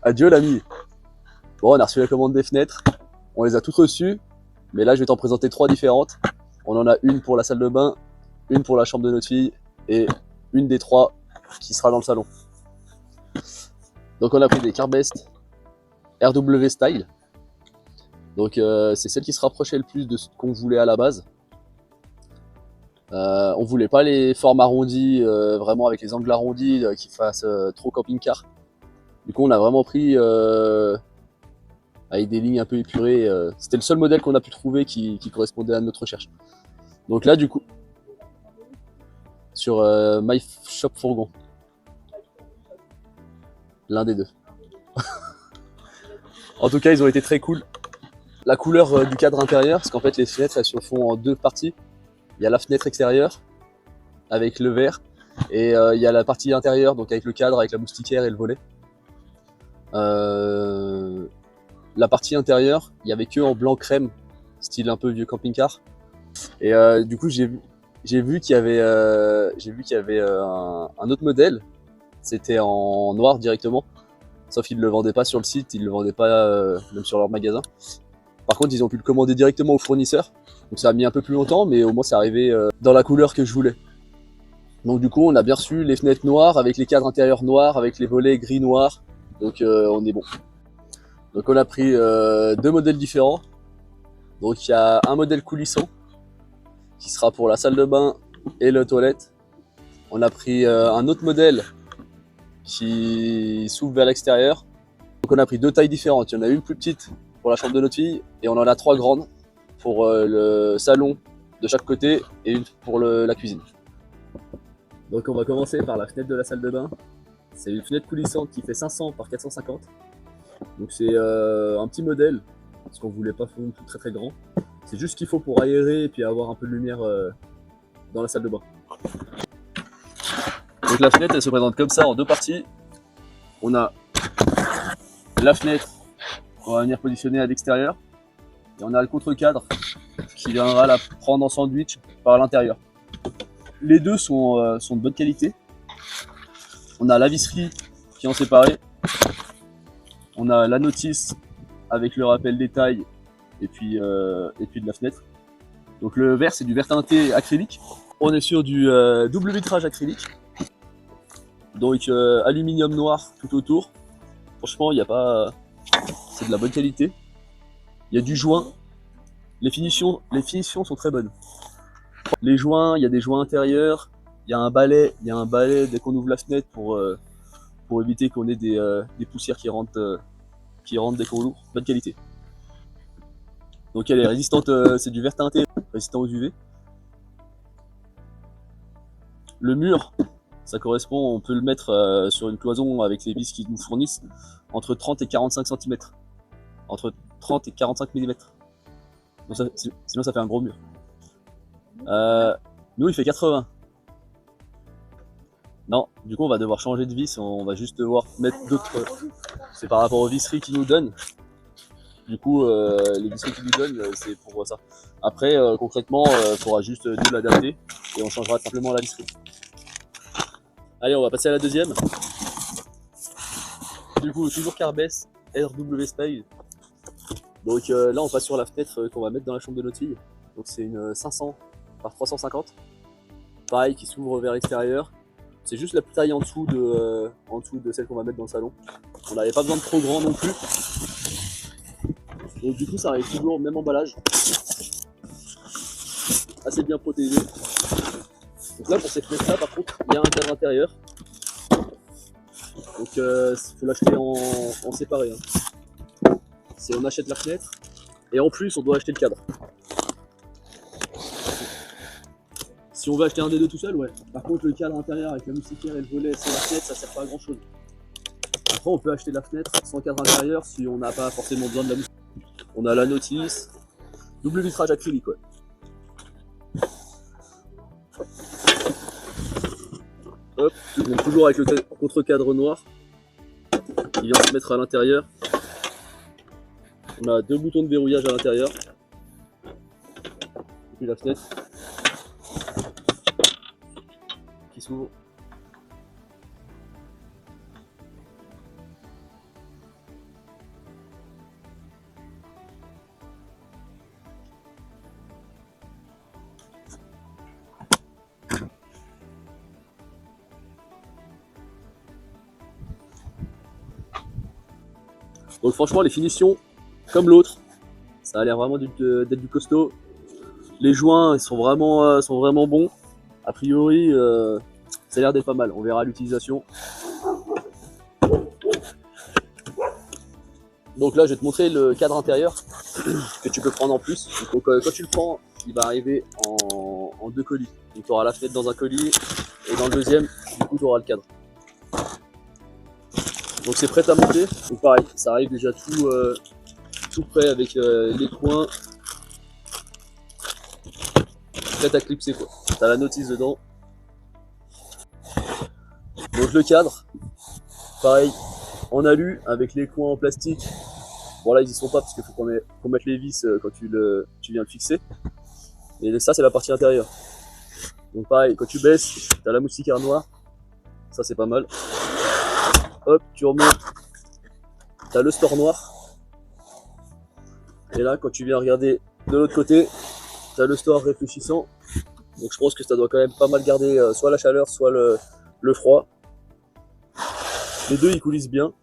Adieu l'ami. Bon, on a reçu la commande des fenêtres. On les a toutes reçues. Mais là, je vais t'en présenter 3 différentes. On en a une pour la salle de bain, une pour la chambre de notre fille et une des 3 qui sera dans le salon. Donc on a pris des Carbest RW Style. Donc c'est celle qui se rapprochait le plus de ce qu'on voulait à la base. On voulait pas les formes arrondies, vraiment avec les angles arrondis qui fassent trop camping-car. Du coup on a vraiment pris avec des lignes un peu épurées. C'était le seul modèle qu'on a pu trouver qui correspondait à notre recherche. Donc là du coup, sur My Shop Fourgon. L'un des deux. En tout cas ils ont été très cool. La couleur du cadre intérieur, parce qu'en fait les fenêtres elles se font en 2 parties. Il y a la fenêtre extérieure avec le verre et il y a la partie intérieure, donc avec le cadre, avec la moustiquaire et le volet. La partie intérieure, il y avait que en blanc crème, style un peu vieux camping-car. Et du coup, j'ai vu qu'il y avait, un autre modèle. C'était en noir directement, sauf qu'ils ne le vendaient pas sur le site, ils ne le vendaient pas même sur leur magasin. Par contre, ils ont pu le commander directement au fournisseur. Donc ça a mis un peu plus longtemps, mais au moins c'est arrivé dans la couleur que je voulais. Donc du coup, on a bien reçu les fenêtres noires, avec les cadres intérieurs noirs, avec les volets gris noir. Donc on est bon. Donc on a pris 2 modèles différents. Donc il y a un modèle coulissant, qui sera pour la salle de bain et la toilette. On a pris un autre modèle qui s'ouvre vers l'extérieur. Donc on a pris 2 tailles différentes. Il y en a une plus petite pour la chambre de notre fille, et on en a 3 grandes pour le salon de chaque côté et une pour la cuisine. Donc on va commencer par la fenêtre de la salle de bain. C'est une fenêtre coulissante qui fait 500 par 450. Donc c'est un petit modèle, parce qu'on voulait pas faire un truc très très grand. C'est juste ce qu'il faut pour aérer et puis avoir un peu de lumière dans la salle de bain. Donc la fenêtre elle se présente comme ça en 2 parties. On a la fenêtre qu'on va venir positionner à l'extérieur. Et on a le contre-cadre qui viendra la prendre en sandwich par l'intérieur. Les deux sont de bonne qualité. On a la visserie qui est en séparé. On a la notice avec le rappel des tailles et puis de la fenêtre. Donc le verre c'est du verre teinté acrylique. On est sur du double vitrage acrylique. Donc aluminium noir tout autour. Franchement il n'y a pas... c'est de la bonne qualité. Il y a du joint, les finitions sont très bonnes. Les joints, il y a des joints intérieurs, il y a un balai dès qu'on ouvre la fenêtre pour éviter qu'on ait des poussières qui rentrent dès qu'on l'ouvre. Bonne qualité. Donc elle est résistante, c'est du verre teinté, résistant aux UV. Le mur, ça correspond, on peut le mettre sur une cloison avec les vis qu'ils nous fournissent, entre 30 et 45 cm. Entre 30 et 45 mm. Sinon ça fait un gros mur. Nous il fait 80. Non, du coup on va devoir changer de vis, on va juste devoir mettre d'autres... C'est par rapport aux visseries qu'ils nous donnent. Du coup les visseries qu'ils nous donnent c'est pour ça. Après concrètement il faudra juste nous l'adapter et on changera simplement la visserie. Allez on va passer à la deuxième. Du coup toujours Carbest RW Style. Donc là on passe sur la fenêtre qu'on va mettre dans la chambre de notre fille. Donc c'est une 500 par 350. Pareil qui s'ouvre vers l'extérieur. C'est juste la taille en dessous de celle qu'on va mettre dans le salon. On n'avait pas besoin de trop grand non plus. Donc du coup ça arrive toujours au même emballage. Assez bien protégé. Donc là pour ces fenêtres là par contre il y a un cadre intérieur. Donc faut l'acheter en séparé. Hein. C'est on achète la fenêtre et en plus on doit acheter le cadre. Si on veut acheter un des deux tout seul, ouais. Par contre le cadre intérieur avec la moustiquaire et le volet sans la fenêtre ça sert pas à grand chose. Après on peut acheter la fenêtre sans cadre intérieur si on n'a pas forcément besoin de la moustiquaire. On a la notice, double vitrage acrylique ouais. Hop, donc toujours avec le contre-cadre noir qui vient se mettre à l'intérieur. On a 2 boutons de verrouillage à l'intérieur. Et puis la fenêtre qui s'ouvre. Donc franchement les finitions, comme l'autre, ça a l'air vraiment d'être du costaud. Les joints ils sont vraiment bons. A priori ça a l'air d'être pas mal, on verra l'utilisation. Donc là je vais te montrer le cadre intérieur que tu peux prendre en plus. Donc quand tu le prends, il va arriver en deux colis. Donc tu auras la fenêtre dans un colis et dans le deuxième, du coup tu auras le cadre. Donc c'est prêt à monter. Donc pareil, ça arrive déjà tout prêt avec les coins. Prêt à clipser quoi. T'as la notice dedans. Donc le cadre, pareil, en alu avec les coins en plastique. Bon là ils y sont pas parce qu'il faut qu'on mette les vis quand tu viens le fixer. Et ça c'est la partie intérieure. Donc pareil, quand tu baisses, t'as la moustiquaire noire. Ça c'est pas mal. Hop, tu remontes. T'as le store noir. Et là quand tu viens regarder de l'autre côté, t'as le store réfléchissant. Donc je pense que ça doit quand même pas mal garder soit la chaleur, soit le froid. Les deux ils coulissent bien.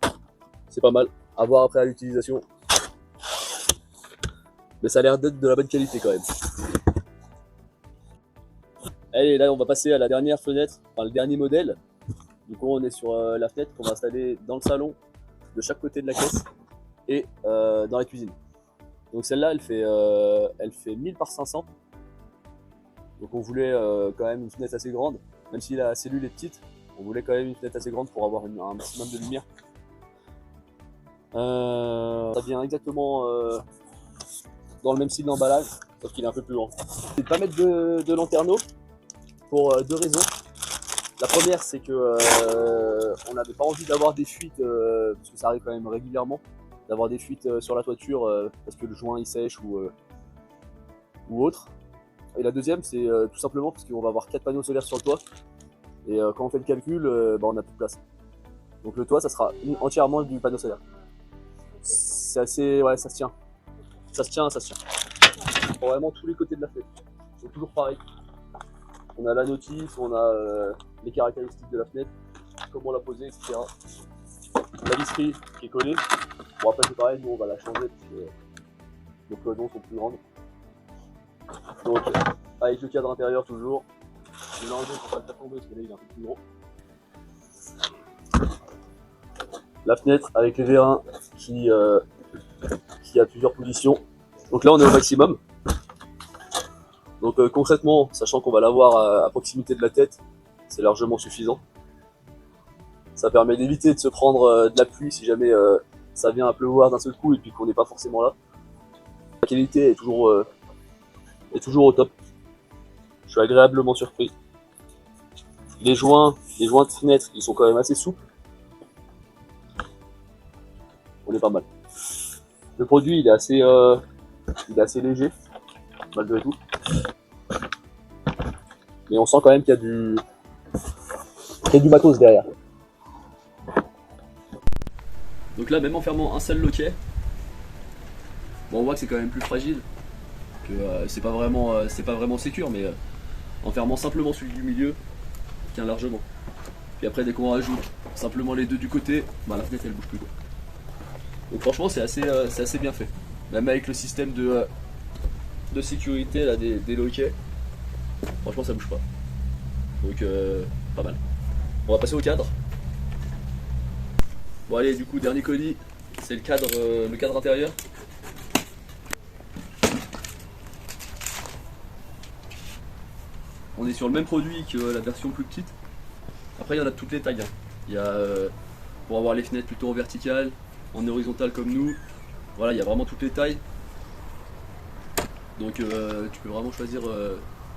C'est pas mal. À voir après à l'utilisation. Mais ça a l'air d'être de la bonne qualité quand même. Allez, là on va passer à la dernière fenêtre, enfin le dernier modèle. Du coup on est sur la fenêtre qu'on va installer dans le salon, de chaque côté de la caisse et dans la cuisine. Donc celle-là elle fait 1000 par 500. Donc on voulait quand même une fenêtre assez grande, même si la cellule est petite, on voulait quand même une fenêtre assez grande pour avoir un maximum de lumière. Ça vient exactement dans le même style d'emballage, sauf qu'il est un peu plus grand. Je vais pas mettre de lanterneau pour deux raisons. La première, c'est que on n'avait pas envie d'avoir des fuites, parce que ça arrive quand même régulièrement, d'avoir des fuites sur la toiture parce que le joint il sèche ou autre. Et la deuxième, c'est tout simplement parce qu'on va avoir 4 panneaux solaires sur le toit. Et quand on fait le calcul, on n'a plus de place. Donc le toit, ça sera entièrement du panneau solaire. C'est assez... ouais, ça se tient. Ça se tient. Pour vraiment tous les côtés de la fenêtre. C'est toujours pareil. On a la notice, on a les caractéristiques de la fenêtre, comment la poser, etc. La visserie qui est collée. Bon après c'est pareil, nous on va la changer parce que nos cloisons sont plus grandes. Donc avec le cadre intérieur toujours. Je vais l'enlever pour pas le faire tomber parce que là il est un peu plus gros. La fenêtre avec les vérins qui a plusieurs positions. Donc là on est au maximum. Donc concrètement, sachant qu'on va l'avoir à proximité de la tête, c'est largement suffisant. Ça permet d'éviter de se prendre de la pluie si jamais ça vient à pleuvoir d'un seul coup et puis qu'on n'est pas forcément là. La qualité est toujours au top. Je suis agréablement surpris. Les joints de fenêtre, ils sont quand même assez souples. On est pas mal. Le produit, il est assez léger, malgré tout. Mais on sent quand même qu'il y a du matos derrière. Donc là, même en fermant un seul loquet, bon, on voit que c'est quand même plus fragile, que c'est pas vraiment sécure, mais en fermant simplement celui du milieu, il tient largement. Puis après, dès qu'on rajoute simplement les deux du côté, bah, la fenêtre elle bouge plus quoi. Donc franchement, c'est assez bien fait. Même avec le système de sécurité là, des loquets, franchement ça bouge pas. Donc pas mal. On va passer au cadre. Bon allez, du coup dernier colis, c'est le cadre intérieur. On est sur le même produit que la version plus petite. Après il y en a de toutes les tailles. Hein. Il y a pour avoir les fenêtres plutôt en verticale, en horizontal comme nous. Voilà, il y a vraiment toutes les tailles. Donc tu peux vraiment choisir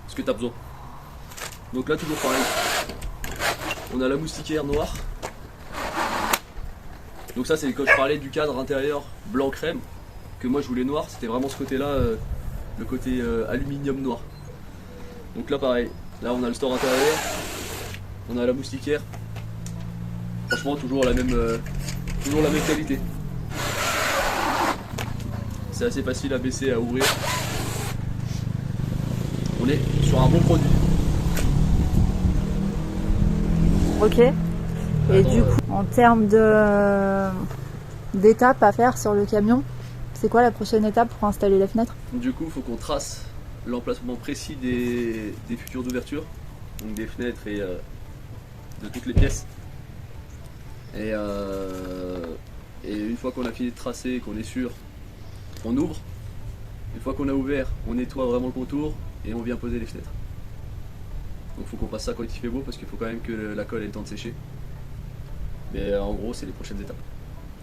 ce que tu as besoin. Donc là toujours pareil. On a la moustiquaire noire. Donc ça c'est quand je parlais du cadre intérieur blanc crème, que moi je voulais noir, c'était vraiment ce côté là, le côté aluminium noir. Donc là pareil, là on a le store intérieur, on a la moustiquaire. Franchement toujours la même qualité. C'est assez facile à baisser, à ouvrir. On est sur un bon produit. Ok. Et du coup, en termes de d'étapes à faire sur le camion. C'est quoi la prochaine étape pour installer les fenêtres? Du coup, il faut qu'on trace l'emplacement précis des futures ouvertures, donc des fenêtres et de toutes les pièces. Et une fois qu'on a fini de tracer, qu'on est sûr, on ouvre. Une fois qu'on a ouvert, on nettoie vraiment le contour et on vient poser les fenêtres. Donc il faut qu'on fasse ça quand il fait beau parce qu'il faut quand même que la colle ait le temps de sécher. Mais en gros, c'est les prochaines étapes.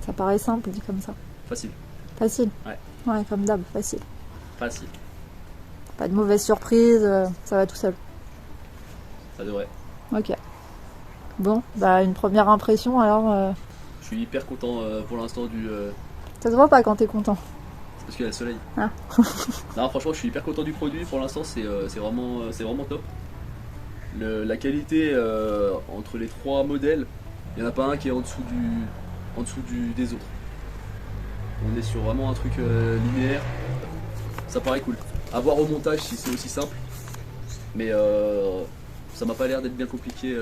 Ça paraît simple dit comme ça. Facile. Facile. Ouais. Ouais, comme d'hab, facile. Facile. Pas de mauvaise surprise, ça va tout seul. Ça devrait. Ok. Bon, bah une première impression alors. Je suis hyper content pour l'instant du... Ça se voit pas quand t'es content. C'est parce qu'il y a le soleil. Ah. Non, franchement, je suis hyper content du produit. Pour l'instant, c'est vraiment top. La qualité entre les trois modèles, il n'y en a pas un qui est en dessous des autres. On est sur vraiment un truc linéaire. Ça paraît cool. À voir au montage si c'est aussi simple. Mais ça m'a pas l'air d'être bien compliqué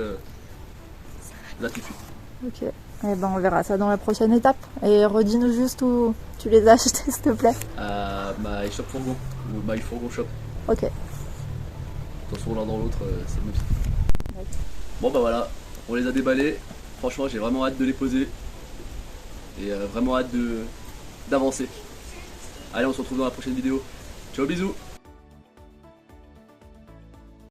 là tout de suite. Ok. Et ben on verra ça dans la prochaine étape. Et redis-nous juste où tu les as achetés s'il te plaît. My Shop Fourgon ou My Fourgon Shop. Ok. Attention l'un dans l'autre, c'est le même site. Ouais. Bon bah voilà, on les a déballés. Franchement j'ai vraiment hâte de les poser. Et vraiment hâte d'avancer. Allez, on se retrouve dans la prochaine vidéo. Ciao, bisous.